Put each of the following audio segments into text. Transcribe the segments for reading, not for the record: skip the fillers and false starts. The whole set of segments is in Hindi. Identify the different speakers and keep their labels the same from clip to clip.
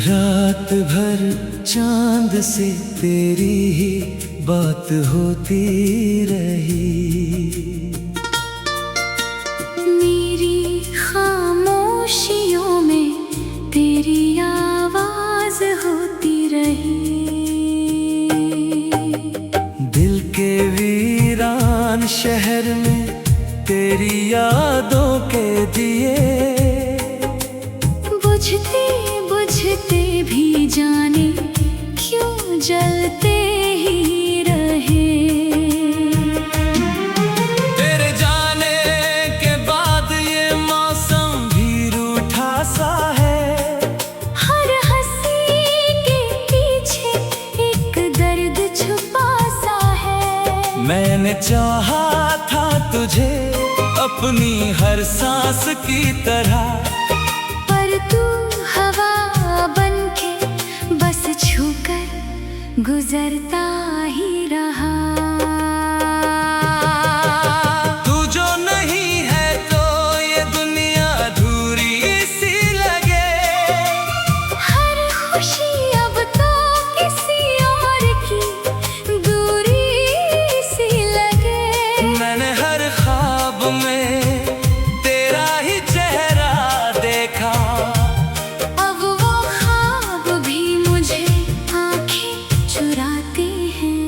Speaker 1: रात भर चांद से तेरी ही बात होती रही।
Speaker 2: मेरी खामोशियों में तेरी आवाज होती रही।
Speaker 1: दिल के वीरान शहर में तेरी यादों के दिए
Speaker 2: बुझते बुझते भी जाने क्यों जलते ही रहे।
Speaker 1: तेरे जाने के बाद ये मौसम भी रूठा सा है।
Speaker 2: हर हंसी के पीछे एक दर्द छुपा सा है।
Speaker 1: मैंने चाहा था तुझे अपनी हर सांस की तरह,
Speaker 2: पर तू हवा बनके बस छूकर गुजरता ही रहा।
Speaker 1: तू जो नहीं है तो ये दुनिया अधूरी सी लगे।
Speaker 2: हर खुशी अब तो किसी और की दूरी सी लगे।
Speaker 1: मैंने हर ख्वाब में तेरा ही चेहरा देखा।
Speaker 2: अब वो ख्वाब भी मुझे आंखें चुराते हैं।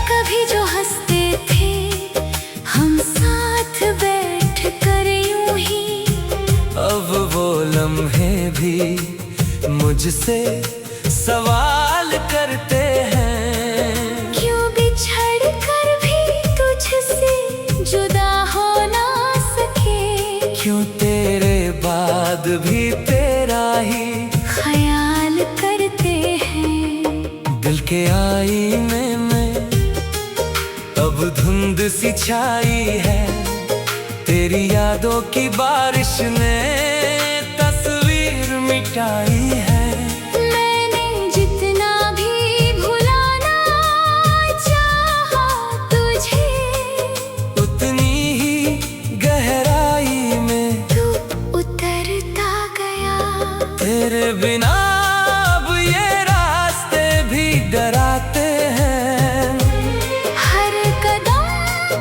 Speaker 2: कभी जो हंसते थे हम साथ बैठ कर यूं ही,
Speaker 1: अब वो लम्हे भी मुझसे सवाल करते हैं।
Speaker 2: क्यों बिछड़ कर भी तुझसे जुदा हो ना सके।
Speaker 1: क्यों तेरे बाद भी तेरा ही
Speaker 2: ख्याल करते हैं।
Speaker 1: दिल के आईने में अब धुंध सी छाई है। तेरी यादों की बारिश ने तस्वीर मिटाई है।
Speaker 2: मैंने जितना भी भुलाना चाहा तुझे,
Speaker 1: उतनी ही गहराई में
Speaker 2: तू उतरता गया।
Speaker 1: तेरे बिना अब ये रास्ते भी डराते हैं।
Speaker 2: हर कदम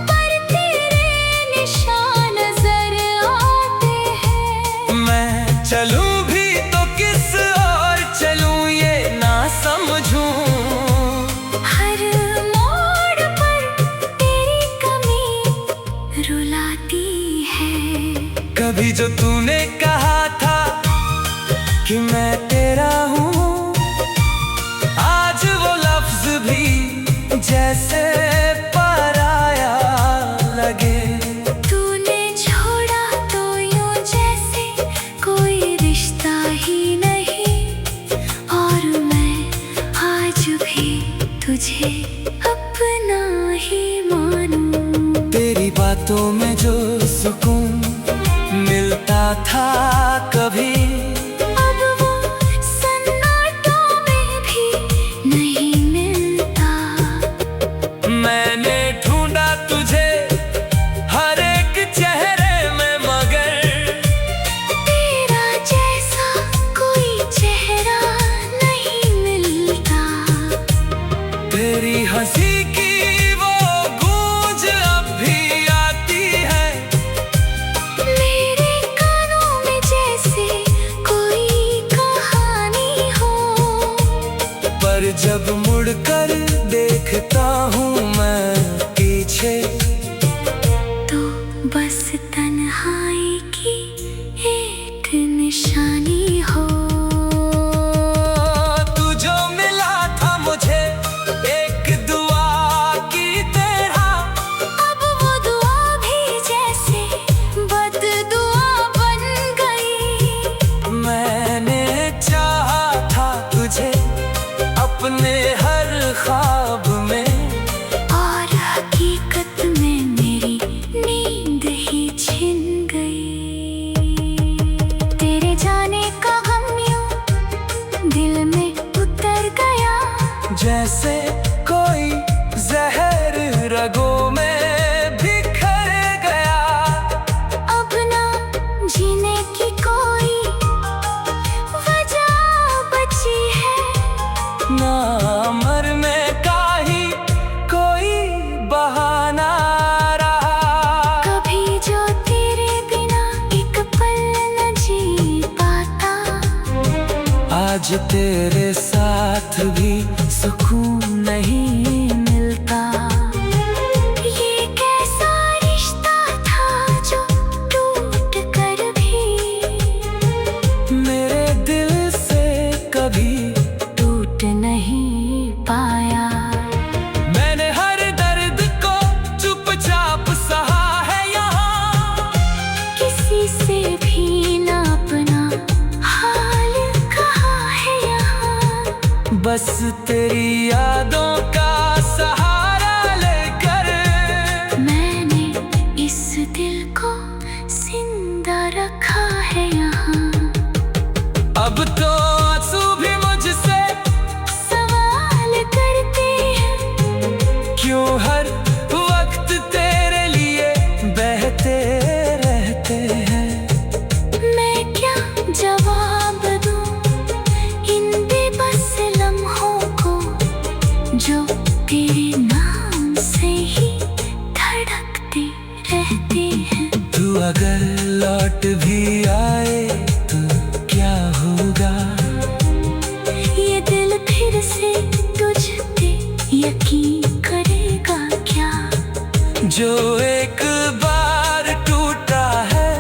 Speaker 2: पर तेरे निशान नजर आते हैं।
Speaker 1: मैं चलूं भी तो किस ओर चलूं ये ना समझूं।
Speaker 2: हर मोड़ पर तेरी कमी रुलाती है।
Speaker 1: कभी जो तूने कहा था कि मैं तेरा हूँ, आज वो लफ्ज भी जैसे पराया लगे।
Speaker 2: तूने छोड़ा तो यूं जैसे कोई रिश्ता ही नहीं, और मैं आज भी तुझे अपना ही मानूं।
Speaker 1: तेरी बातों में जो सुकून मिलता था कभी,
Speaker 2: अब वो सन्नाटों में भी नहीं मिलता।
Speaker 1: मैंने ढूंढा तुझे हर एक चेहरे में, मगर
Speaker 2: तेरा जैसा कोई चेहरा नहीं मिलता।
Speaker 1: तेरी हंसी की वो गूंज अब भी आती है।
Speaker 2: मेरे कानों में जैसे कोई कहानी हो,
Speaker 1: पर जब मुड़कर देखता हूँ मैं पीछे,
Speaker 2: तो बस तन्हाई की एक निशानी हो।
Speaker 1: तू जो मिला था मुझे एक दुआ की तरह,
Speaker 2: अब वो दुआ भी जैसे बददुआ बन गई।
Speaker 1: मैंने चाहा था तुझे अपने हर ख्वाब में,
Speaker 2: और
Speaker 1: जैसे कोई जहर रगों में बिखर गया।
Speaker 2: अब ना जीने की कोई वजह बची है,
Speaker 1: ना मरने का ही कोई बहाना रहा।
Speaker 2: कभी जो तेरे बिना एक पल न जी पाता,
Speaker 1: आज तेरे साथ भी सुकून नहीं मिलता।
Speaker 2: ये कैसा रिश्ता था जो टूट कर भी
Speaker 1: मेरे दिल से कभी
Speaker 2: टूट नहीं पाया।
Speaker 1: मैंने हर दर्द को चुपचाप सहा है यहाँ,
Speaker 2: किसी से भी ना अपना हाल कहा है यहाँ।
Speaker 1: बस तेरी यादों का सहारा लेकर
Speaker 2: मैंने इस दिल को जिंदा रखा है यहाँ।
Speaker 1: अब तो आंसू भी मुझसे
Speaker 2: सवाल करते हैं,
Speaker 1: क्यों हर वक्त तेरे लिए बहते रहते हैं।
Speaker 2: मैं क्या जवाब दूं इन बेबस लम्हों को जो तेरे नाम से ही धड़कते रहते हैं।
Speaker 1: तू अगर लौट भी आए तो क्या होगा,
Speaker 2: ये दिल फिर से तुझ पे यकीन करेगा क्या।
Speaker 1: जो एक बार टूटा है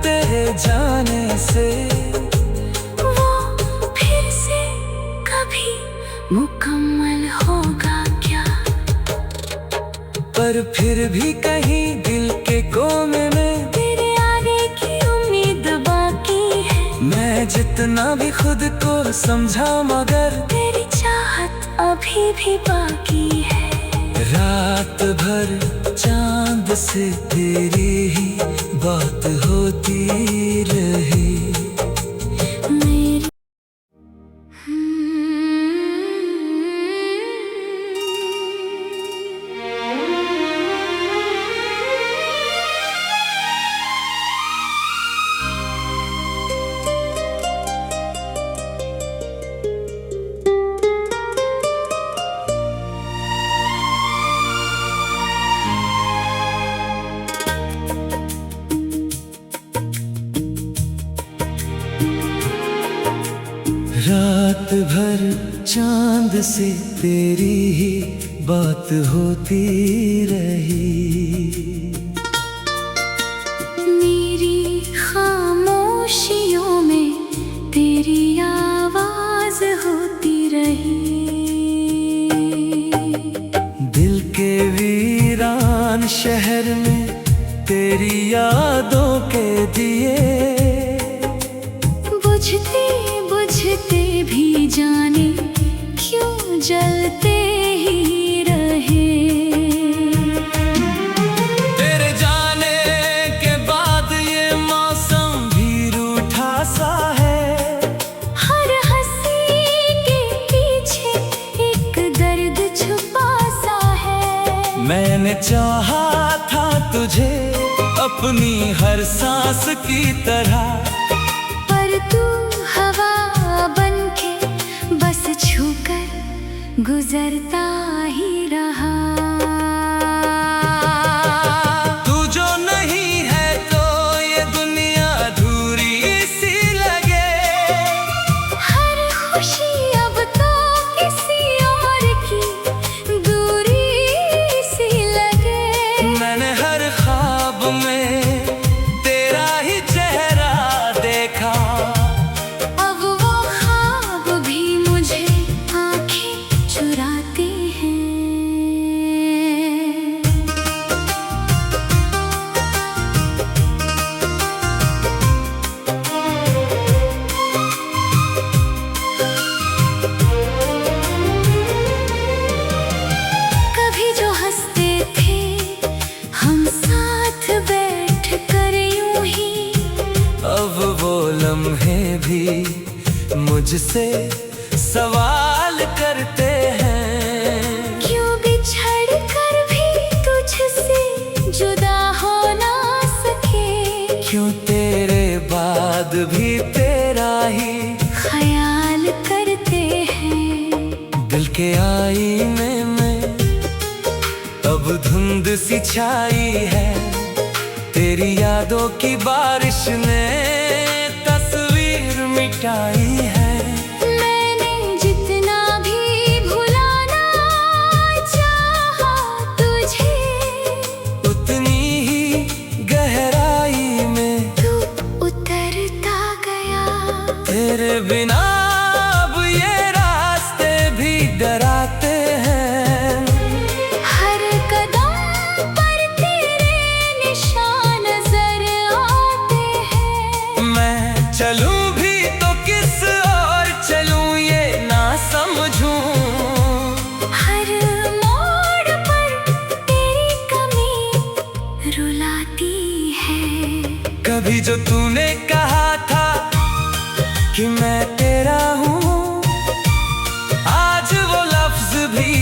Speaker 1: तेरे जाने से,
Speaker 2: वो फिर से कभी मुकम्मल होगा क्या।
Speaker 1: पर फिर भी कहीं दिल के कोने में
Speaker 2: तेरे आने की उम्मीद बाकी है।
Speaker 1: मैं जितना भी खुद को समझा मगर
Speaker 2: तेरी चाहत अभी भी बाकी है।
Speaker 1: रात भर चांद से तेरी ही बात होती रही।
Speaker 2: मेरी
Speaker 1: रात भर चांद से तेरी ही बात होती रही।
Speaker 2: मेरी खामोशियों में तेरी आवाज होती रही।
Speaker 1: दिल के वीरान शहर में तेरी यादों के दिए
Speaker 2: बुझते बुझते भी जाने क्यों जलते ही रहे।
Speaker 1: तेरे जाने के बाद ये मौसम भी रूठा सा है।
Speaker 2: हर हंसी के पीछे एक दर्द छुपा सा है।
Speaker 1: मैंने चाहा था तुझे अपनी हर सांस की तरह,
Speaker 2: पर तू हवा बनके बस छूकर गुजरता ही रहा।
Speaker 1: तू जो नहीं है तो ये दुनिया अधूरी सी लगे।
Speaker 2: हर खुशी अब तो किसी और की दूरी सी लगे।
Speaker 1: मैंने हर ख्वाब में तेरा ही चेहरा देखा।
Speaker 2: अब वो ख्वाब भी मुझे आंखें चुराते हैं। कभी जो हंसते थे हम साथ बैठ कर यूं ही,
Speaker 1: अब वो लम्हे भी मुझसे सवाल ख्याल करते हैं।
Speaker 2: क्यों बिछड़ कर भी तुझसे जुदा हो ना सके,
Speaker 1: क्यों तेरे बाद भी तेरा ही
Speaker 2: ख्याल करते हैं।
Speaker 1: दिल के आईने में अब धुंध सी छाई है, तेरी यादों की बारिश ने तस्वीर मिटाई है।
Speaker 2: मैंने जितना भी भुलाना चाहा तुझे,
Speaker 1: उतनी ही गहराई में
Speaker 2: तू उतरता गया।
Speaker 1: तेरे बिना अब ये रास्ते भी डराते हैं।
Speaker 2: हर कदम पर तेरे निशान नजर आते हैं।
Speaker 1: मैं चलूं भी तो किस ओर चलूं ये ना समझूं।
Speaker 2: हर मोड़ पर तेरी कमी रुलाती है।
Speaker 1: कभी जो तूने कहा था कि मैं तेरा हूँ, आज वो लफ्ज भी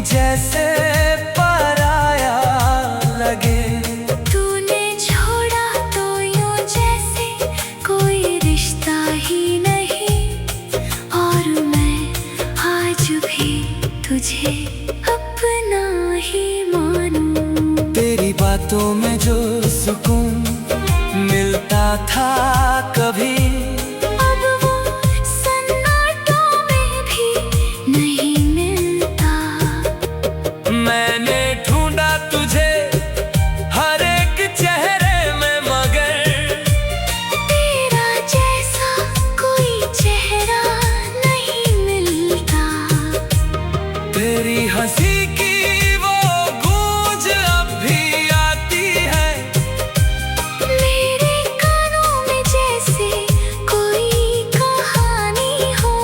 Speaker 1: जैसे पराया लगे।
Speaker 2: तूने छोड़ा तो यूं जैसे कोई रिश्ता ही नहीं, और मैं आज भी तुझे अपना ही मानूं।
Speaker 1: तेरी बातों में जो सुकून मिलता था कभी,
Speaker 2: अब वो सन्नाटों में भी नहीं मिलता।
Speaker 1: मैंने ढूंढा तुझे हर एक चेहरे में, मगर
Speaker 2: तेरा जैसा कोई चेहरा नहीं मिलता।
Speaker 1: तेरी हंसी की वो गूंज अब भी आती है।
Speaker 2: मेरे कानों में जैसे कोई कहानी हो,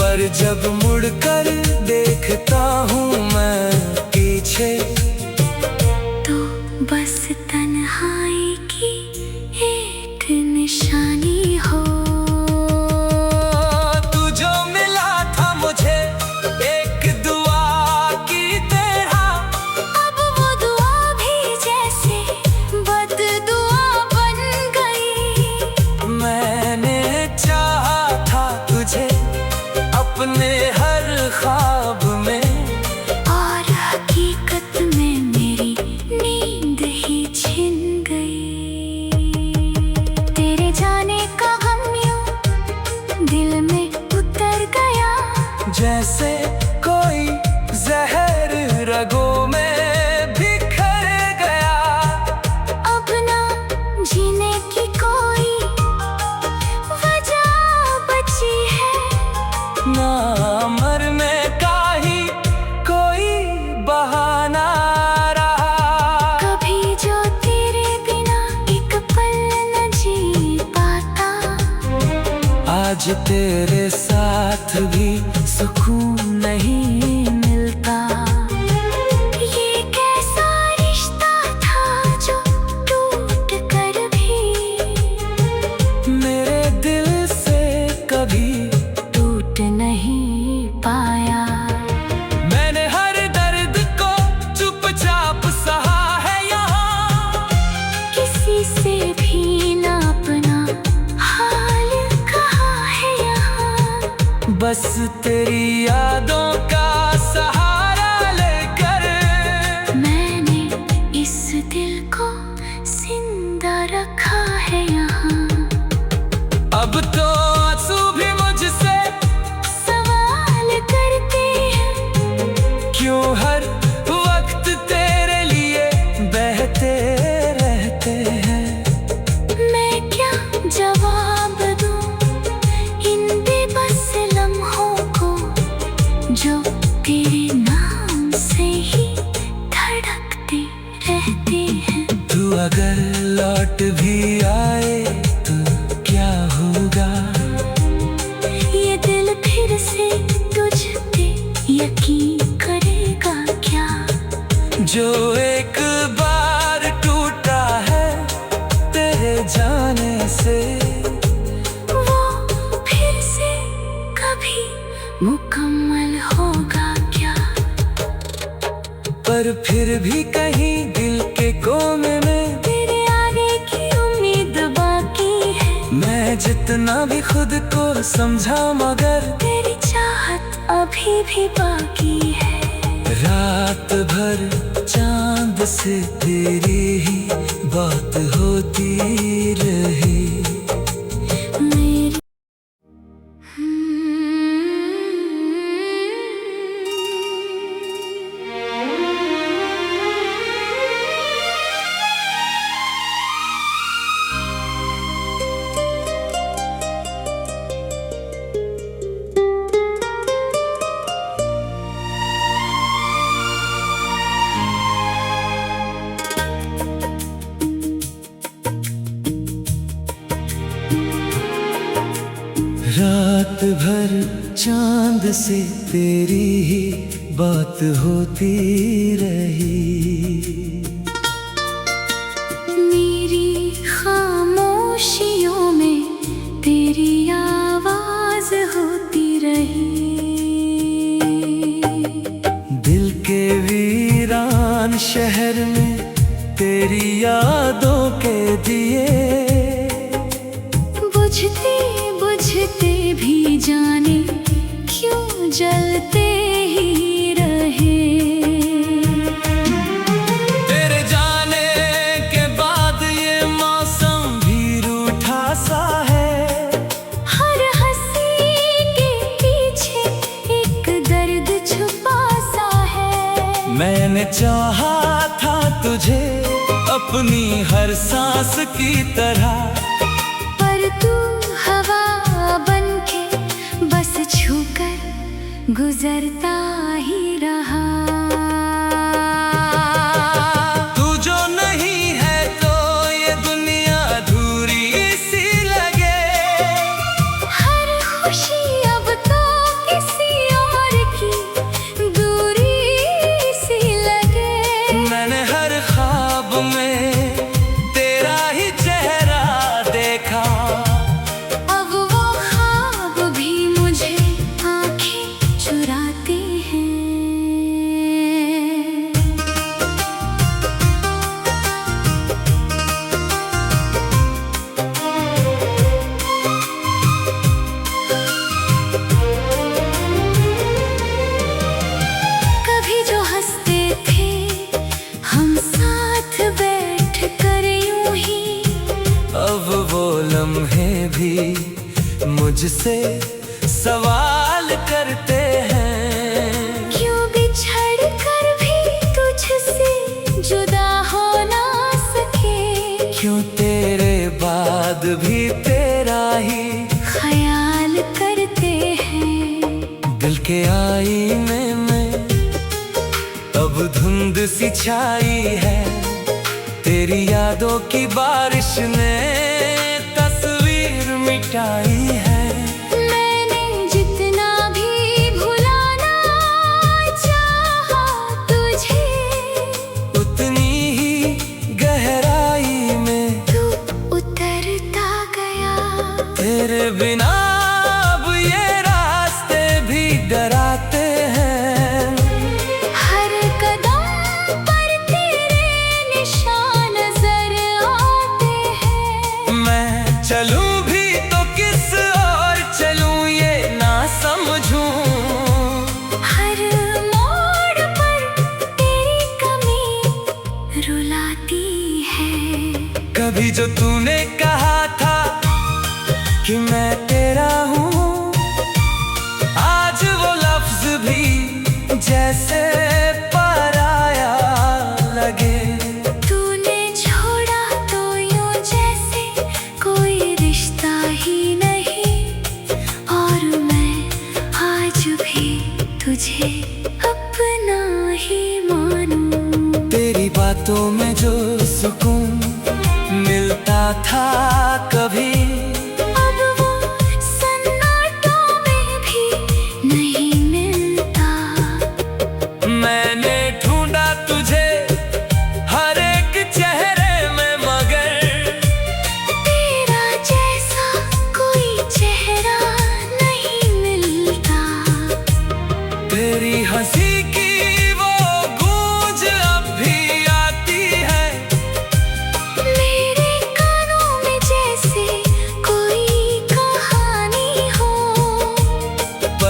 Speaker 1: पर जब मुड़कर देखता हूँ मैं पीछे,
Speaker 2: तो बस तन्हाई की एक निशानी हो।
Speaker 1: तू जो मिला था मुझे एक दुआ की तरह,
Speaker 2: अब वो दुआ भी जैसे बददुआ बन गई।
Speaker 1: मैंने चाहा था तुझे अपने हर ख्वाब में,
Speaker 2: और हकीकत में मेरी नींद ही छिन गई। तेरे जाने का गम यूं दिल में उतर गया,
Speaker 1: जैसे कोई जहर रगों में बिखर गया।
Speaker 2: अब ना जीने की कोई वजह बची है,
Speaker 1: ना मरने का ही कोई बहाना रहा।
Speaker 2: कभी जो तेरे बिना एक पल न जी पाता,
Speaker 1: आज तेरे साथ भी सुकून नहीं मिलता।
Speaker 2: ये कैसा रिश्ता था जो टूट कर भी
Speaker 1: मेरे दिल से कभी
Speaker 2: टूट नहीं पाया।
Speaker 1: मैंने हर दर्द को चुपचाप सहा है यहाँ,
Speaker 2: किसी से भी ना अपना हाल कहा है यहाँ।
Speaker 1: बस तेरी यादों का सहारा लेकर
Speaker 2: मैंने इस दिल को जिंदा रखा है यहाँ।
Speaker 1: अब तो आंसू भी मुझसे
Speaker 2: सवाल करते हैं,
Speaker 1: क्यों हर वक्त तेरे लिए बहते रहते हैं।
Speaker 2: मैं क्या जवाब दूं इन बेबस लम्हों को, जो तेरे नाम से ही धड़कते रहते हैं।
Speaker 1: तू अगर लौट भी आए तो क्या होगा,
Speaker 2: ये दिल फिर से तुझ पे यकीन करेगा क्या।
Speaker 1: जो एक बार टूटा है तेरे जाने से,
Speaker 2: वो फिर से कभी मुकम्मल होगा क्या।
Speaker 1: पर फिर भी कहीं दिल के कोने में
Speaker 2: तेरे आगे की उम्मीद बाकी है।
Speaker 1: मैं जितना भी खुद को समझा मगर
Speaker 2: तेरी चाहत अभी भी बाकी है।
Speaker 1: रात भर चांद से तेरी ही बात होती रही।
Speaker 2: मेरी
Speaker 1: रात भर चांद से तेरी ही बात होती रही।
Speaker 2: मेरी खामोशियों में तेरी आवाज होती रही।
Speaker 1: दिल के वीरान शहर में तेरी यादों के दिए
Speaker 2: बुझते बुझते भी जाने क्यों जलते ही रहे।
Speaker 1: तेरे जाने के बाद ये मौसम भी रूठा सा है।
Speaker 2: हर हंसी के पीछे एक दर्द छुपा सा है।
Speaker 1: मैंने चाहा था तुझे अपनी हर सांस की तरह,
Speaker 2: पर तू हवा बनके बस छूकर गुजरता ही रहा।
Speaker 1: तू जो नहीं है तो ये दुनिया अधूरी सी लगे।
Speaker 2: हर खुशी अब तो किसी और की दूरी सी लगे।
Speaker 1: मैंने हर ख्वाब में तेरा ही चेहरा देखा।
Speaker 2: अब वो ख्वाब भी मुझे आंखें चुराते हैं। कभी जो हंसते थे हम साथ बैठ कर यूं ही,
Speaker 1: अब वो लम्हे भी मुझसे सवाल करते हैं।
Speaker 2: क्यों बिछड़ कर भी तुझसे जुदा हो ना सके।
Speaker 1: क्यों तेरे बाद भी तेरा ही
Speaker 2: ख्याल करते हैं।
Speaker 1: दिल के आईने में अब धुंध सी छाई है। तेरी यादों की बारिश ने तस्वीर मिटाई है।
Speaker 2: मैंने जितना भी भुलाना चाहा तुझे,
Speaker 1: उतनी ही गहराई में
Speaker 2: तू उतरता गया।
Speaker 1: तेरे बिना अब ये रास्ते भी डराते हैं।
Speaker 2: हर कदम पर तेरे निशान नजर आते हैं।
Speaker 1: मैं चलूं भी तो किस और चलूं ये ना समझूं।
Speaker 2: हर मोड़ पर तेरी कमी रुलाती है।
Speaker 1: कभी जो तूने कहा था कि मैं तेरा हूँ, आज वो लफ्ज भी जैसे पराया लगे।
Speaker 2: तूने छोड़ा तो यूं जैसे कोई रिश्ता ही नहीं। और मैं आज भी तुझे अपना ही मानूं।
Speaker 1: तेरी बातों में जो सुकून मिलता था कभी,
Speaker 2: अब वो सन्नाटों में भी नहीं मिलता।
Speaker 1: मैंने ढूंढा तुझे हर एक चेहरे में मगर
Speaker 2: तेरा जैसा कोई चेहरा नहीं मिलता।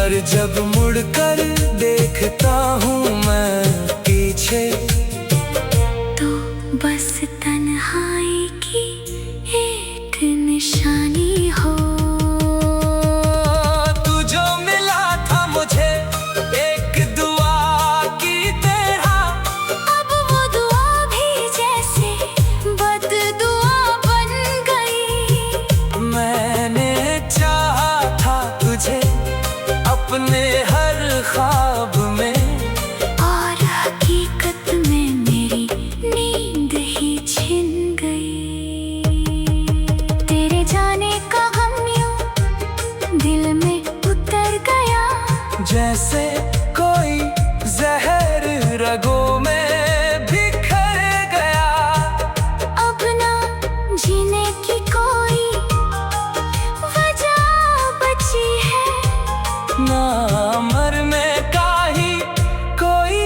Speaker 1: पर जब मुड़कर देखता हूँ मैं पीछे,
Speaker 2: तो बस तन्हाई की एक निशानी हो।
Speaker 1: तू जो मिला था मुझे एक दुआ की तरह,
Speaker 2: अब वो दुआ भी जैसे बददुआ बन गई।
Speaker 1: मैंने चाहा था तुझे अपने हर ख्वाब में,
Speaker 2: और हकीकत में मेरी नींद ही छिन गई। तेरे जाने का गम यूं दिल में उतर गया,
Speaker 1: जैसे कोई जहर रगों में बिखर गया।
Speaker 2: अब ना जीने की कोई वजह बची है,
Speaker 1: ना मरने का ही कोई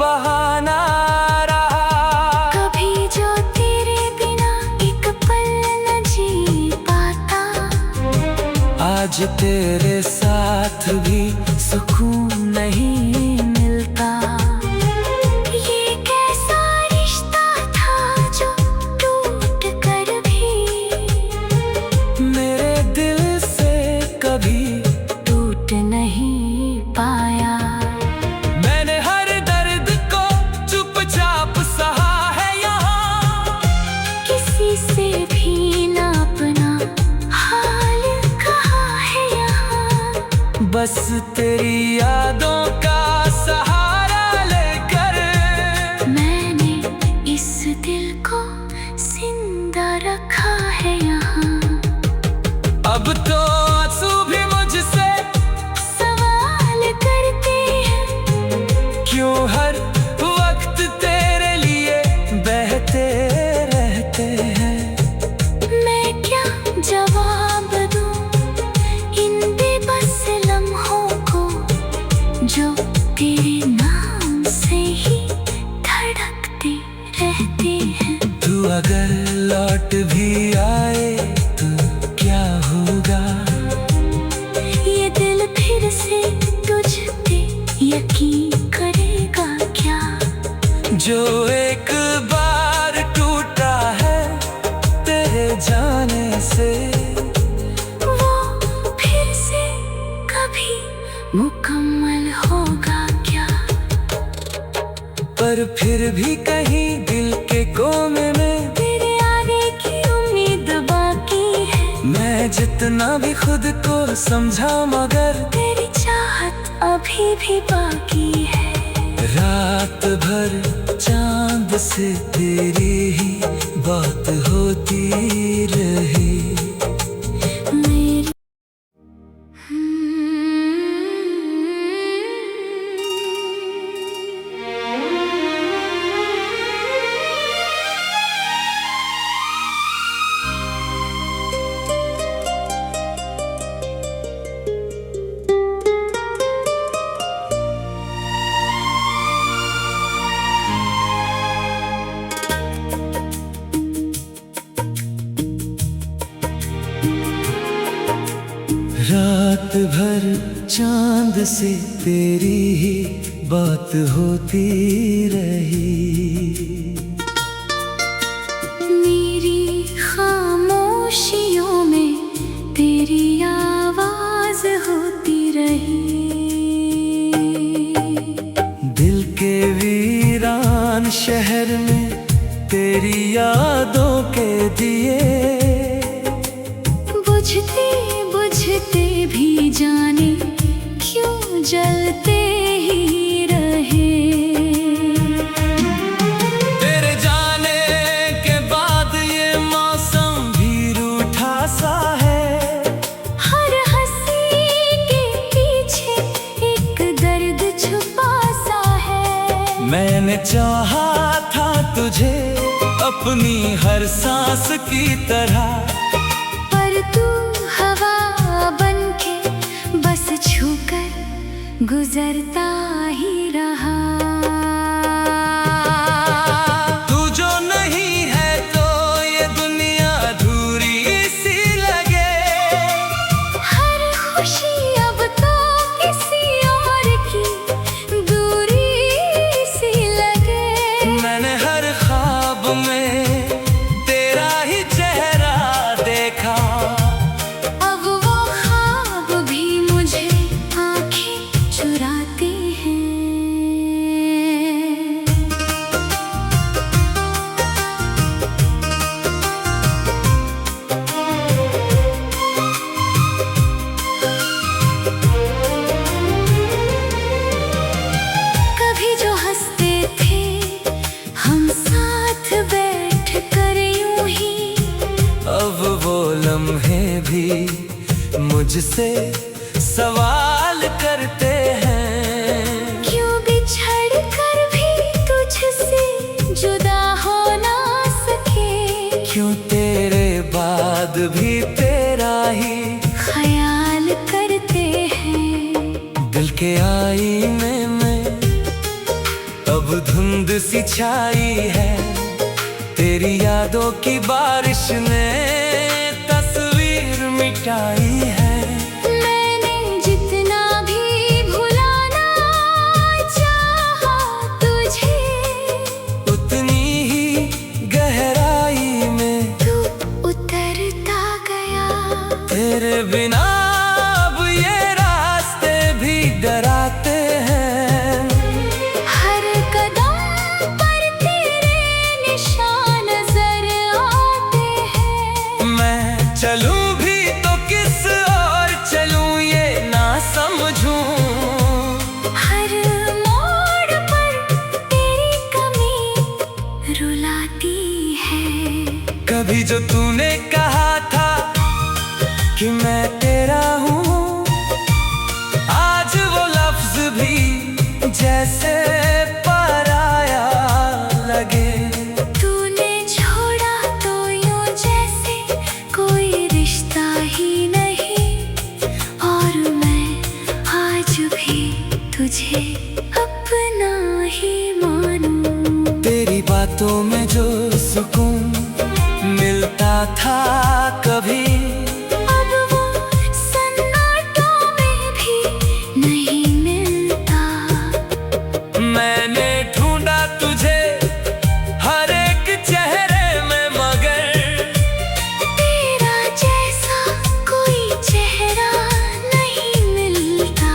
Speaker 1: बहाना रहा।
Speaker 2: कभी जो तेरे बिना एक पल न जी पाता,
Speaker 1: आज तेरे साथ भी सुकून नहीं मिलता।
Speaker 2: ये कैसा रिश्ता था जो टूट कर भी
Speaker 1: मेरे दिल से कभी
Speaker 2: टूट नहीं पाया।
Speaker 1: मैंने हर दर्द को चुपचाप सहा है यहाँ,
Speaker 2: किसी से भी ना अपना हाल कहा है यहाँ।
Speaker 1: बस तेरी यादों का सहारा लेकर
Speaker 2: मैंने इस दिल को जिंदा रखा है यहाँ।
Speaker 1: अब तो आंसू भी मुझसे
Speaker 2: सवाल करते हैं,
Speaker 1: क्यों हर वक्त तेरे लिए बहते रहते हैं।
Speaker 2: मैं क्या जवाब दूं इन बेबस लम्हों को, जो तेरे नाम से ही धड़कते रहते हैं।
Speaker 1: तू अगर लौट भी आए तो क्या होगा,
Speaker 2: ये दिल फिर से तुझ पे यकीन करेगा क्या।
Speaker 1: जो एक बार टूटा है तेरे जाने से,
Speaker 2: वो फिर से कभी मुकम्मल होगा क्या।
Speaker 1: पर फिर भी कहीं दिल के कोने में
Speaker 2: तेरे आने की उम्मीद बाकी है।
Speaker 1: मैं जितना भी खुद को समझा, मगर
Speaker 2: तेरी चाहत अभी भी बाकी है।
Speaker 1: रात भर चांद से तेरी ही बात होती रही।
Speaker 2: मेरी
Speaker 1: रात भर चांद से तेरी ही बात होती रही।
Speaker 2: मेरी खामोशियों में तेरी आवाज होती रही।
Speaker 1: दिल के वीरान शहर में तेरी यादों के दिए,
Speaker 2: बुझते बुझते भी जाने क्यों जलते ही रहे।
Speaker 1: तेरे जाने के बाद ये मौसम भी रूठा सा है।
Speaker 2: हर हंसी के पीछे एक दर्द छुपा सा है।
Speaker 1: मैंने चाहा था तुझे अपनी हर सांस की तरह,
Speaker 2: पर तू हवा बनके बस छूकर गुजरता ही रहा।
Speaker 1: तू जो नहीं है तो ये दुनिया अधूरी सी लगे।
Speaker 2: हर खुशी अब तो किसी
Speaker 1: भी मुझसे सवाल करते हैं,
Speaker 2: क्यों बिछड़ कर भी तुझसे जुदा हो ना सके,
Speaker 1: क्यों तेरे बाद भी तेरा ही
Speaker 2: ख्याल करते हैं।
Speaker 1: दिल के आईने में अब धुंध सी छाई है, तेरी यादों की बारिश ने तस्वीर मिटाई है।
Speaker 2: मैंने जितना भी भुलाना चाहा तुझे,
Speaker 1: उतनी ही गहराई में
Speaker 2: तू उतरता गया।
Speaker 1: तेरे बिना अब ये रास्ते भी डराते हैं,
Speaker 2: हर कदम पर तेरे निशान नजर आते हैं।
Speaker 1: मैं चलूं भी तो किस ओर चलूं ये ना समझूं,
Speaker 2: हर मोड़ पर तेरी कमी रुलाती है।
Speaker 1: कभी जो तूने कहा था कि मैं तेरा हूँ, आज वो लफ्ज भी जैसे पराया लगे।
Speaker 2: तूने छोड़ा तो यूं जैसे कोई रिश्ता ही नहीं, और मैं आज भी तुझे अपना ही मानूं।
Speaker 1: तेरी बातों में जो सुकून मिलता था कभी,
Speaker 2: अब वो सन्नाटों में भी नहीं मिलता।
Speaker 1: मैंने ढूंढा तुझे हर एक चेहरे में, मगर
Speaker 2: तेरा जैसा कोई चेहरा नहीं मिलता।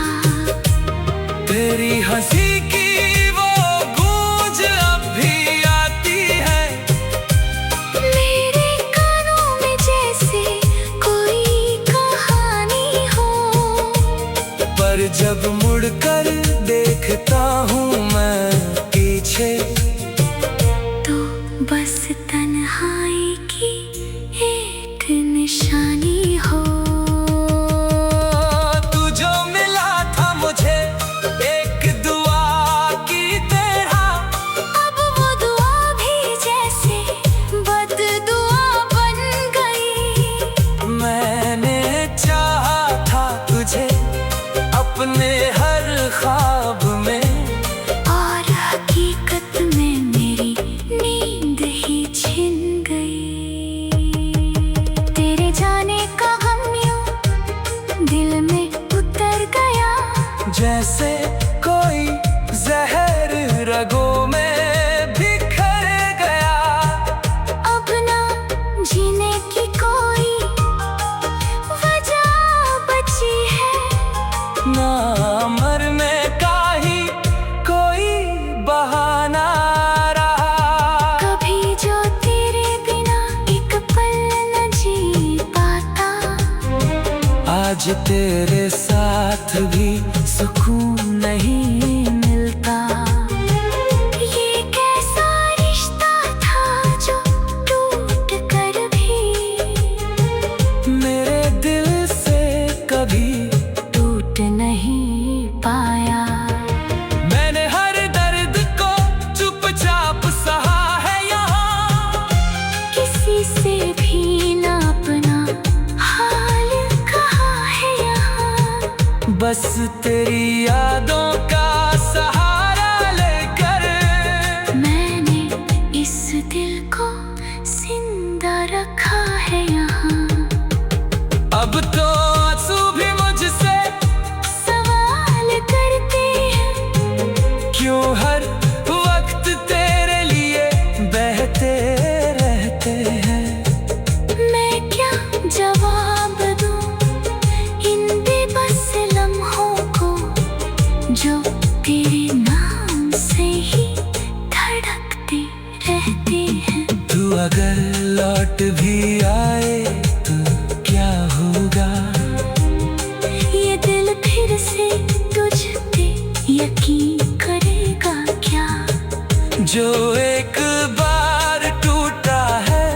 Speaker 1: तेरी हंसी की वो गूंज अब भी आती है,
Speaker 2: मेरे कानों में जैसे कोई कहानी हो।
Speaker 1: पर जब मुड़कर देखता हूँ मैं पीछे,
Speaker 2: तो बस तन्हाई की एक निशानी हो।
Speaker 1: तू जो मिला था मुझे एक दुआ की तरह,
Speaker 2: अब वो दुआ भी जैसे बददुआ बन गई।
Speaker 1: मैंने चाहा था तुझे अपने हर ख्वाब में,
Speaker 2: और हकीकत में मेरी नींद ही छिन गई। तेरे जाने का गम यूं दिल में उतर गया,
Speaker 1: जैसे कोई जहर रगों में बिखर गया।
Speaker 2: अब ना जीने की कोई वजह बची है,
Speaker 1: ना मरने का ही कोई बहाना रहा।
Speaker 2: कभी जो तेरे बिना एक पल न जी पाता,
Speaker 1: आज तेरे साथ भी सुकून नहीं मिलता।
Speaker 2: ये कैसा रिश्ता था जो टूट कर भी
Speaker 1: मेरे दिल से कभी
Speaker 2: टूट नहीं पाया।
Speaker 1: मैंने हर दर्द को चुपचाप सहा है यहाँ,
Speaker 2: किसी से भी ना अपना हाल कहा है यहाँ।
Speaker 1: बस तेरी यादों का सहारा लेकर
Speaker 2: मैंने इस दिल को जिंदा रखा है यहाँ।
Speaker 1: अब तो आंसू भी मुझसे
Speaker 2: सवाल करते हैं,
Speaker 1: क्यों हर वक्त तेरे लिए बहते रहते हैं।
Speaker 2: मैं क्या जवाब दूं इन बेबस लम्हों को, जो तेरे नाम से ही धड़कते रहते हैं।
Speaker 1: तू अगर लौट भी आए तो क्या होगा,
Speaker 2: ये दिल फिर से तुझ पे यकीन करेगा क्या।
Speaker 1: जो एक बार टूटा है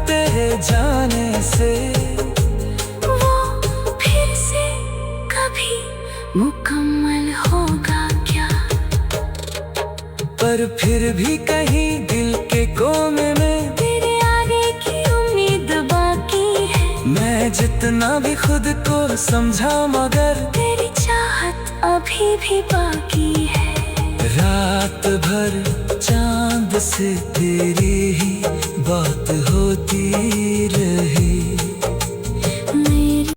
Speaker 1: तेरे जाने से,
Speaker 2: मुकम्मल होगा क्या।
Speaker 1: पर फिर भी कहीं दिल के कोने में
Speaker 2: तेरे आने की उम्मीद बाकी है।
Speaker 1: मैं जितना भी खुद को समझा मगर
Speaker 2: तेरी चाहत अभी भी बाकी है।
Speaker 1: रात भर चांद से तेरी ही बात होती रही।